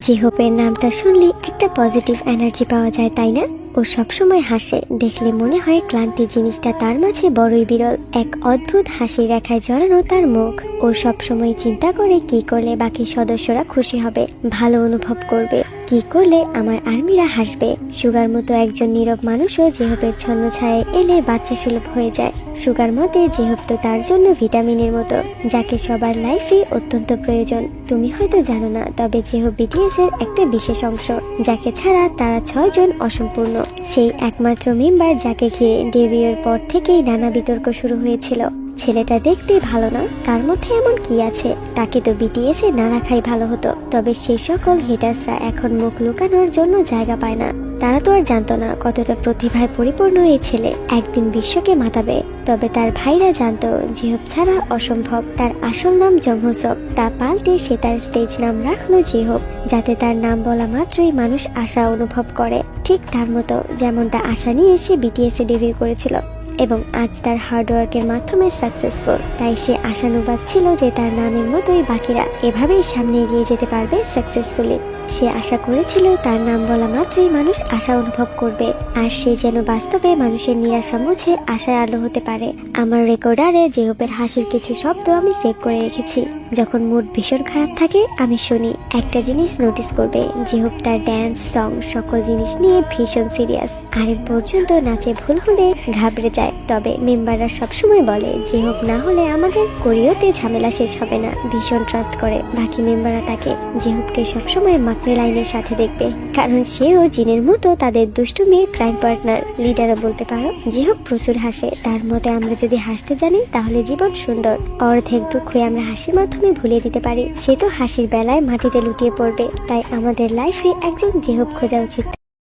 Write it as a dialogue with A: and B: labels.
A: জিহোপের নামটা শুনলে একটা পজিটিভ এনার্জি পাওয়া যায়, তাই না? ও সবসময় হাসে, দেখলে মনে হয় ক্লান্তি জিনিসটা তার মাঝে বড়ই বিরল। এক অদ্ভুত হাসি রেখায় জড়ানো তার মুখ। ও সবসময় চিন্তা করে কি করলে বাকি সদস্যরা খুশি হবে, ভালো অনুভব করবে, কি করলে আমার আর্মিরা হাসবে। সুগার মতো একজন নীরব মানুষও জিহোপের ছন্ন ছায়ে এলে বাচ্চা সুলভ হয়ে যায়। সুগার মতে জিহোপ তো তার জন্য ভিটামিনের মতো, যাকে সবার লাইফে অত্যন্ত প্রয়োজন। তুমি হয়তো জানো না, তবে জিহোপ বিটিএস এর একটা বিশেষ অংশ, যাকে ছাড়া তারা 6 জন অসম্পূর্ণ। সেই একমাত্র মেম্বার যাকে ঘিরে ডেবিউর পর থেকেই নানা বিতর্ক শুরু হয়েছিল। ছেলেটা দেখতে ভালো না, তার মধ্যে এমন কি আছে? তাকে তো বিটিএস এ না রাখাই ভালো হতো। তবে সেই সকল হেটার্সরা এখন মুখ লুকানোর জন্য জায়গা পায় না। তারা তো আর জানতো না কতটা প্রতিভায় পরিপূর্ণ এই ছেলে একদিন বিশ্বকে মাতাবে। তবে তার ভাইরা জানতো জিহোপ ছাড়া অসম্ভব। তার আসল নাম জংহসক, তা পাল্টে সে তার স্টেজ নাম রাখলো জিহোপ, যাতে তার নাম বলা মাত্রই মানুষ আশা অনুভব করে। ঠিক তার মতো যেমনটা আশা নিয়ে সে বিটিএস এ ডেবিউ করেছিল এবং আজ তার হার্ডওয়ার্কের মাধ্যমে সাকসেসফুল। তাই সে আশানুবাদ ছিল যে তার নামের মতোই বাকিরা এভাবেই সামনে এগিয়ে যেতে পারবে সাকসেসফুলি। সে আশা করেছিল তার নাম বলা মাত্রই মানুষ আশা অনুভব করবে, আর সে যেন বাস্তবে মানুষের নিরাশা মুছে আশার আলো হতে পারে। আমার রেকর্ডারে জিহোপের হাসির কিছু শব্দ আমি সেভ করে রেখেছি। যখন মুড ভীষণ খারাপ থাকে আমি শুনি। একটা জিনিস নোটিস করবে, জিহোপ তার ড্যান্স, সং সকল জিনিস নিয়ে ভীষণ সিরিয়াস। আরেক পর্যন্ত নাচে ভুল হলে ঘাবড়ে যায়। তবে মেম্বাররা সবসময় বলে জিহোপ না হলে আমাদের কোরিওতে ঝামেলা শেষ হবে না। ভীষণ ট্রাস্ট করে বাকি মেম্বাররা তাকে। জিহোপকে সবসময় মাকড়ে লাইনের সাথে দেখবে, কারণ সেও জিনের মতো তাদের দুষ্টুমির ক্রাইম পার্টনার, লিডারও বলতে পারো। জিহোপ প্রচুর হাসে। তার মতে আমরা যদি হাসতে জানি তাহলে জীবন সুন্দর। অর্ধেক দুঃখই আমরা হাসির মাধ্যমে ভুলিয়ে দিতে পারি। সে তো হাসির বেলায় মাটিতে লুটিয়ে পড়বে। তাই আমাদের লাইফে একজন জিহোপ খোঁজা উচিত।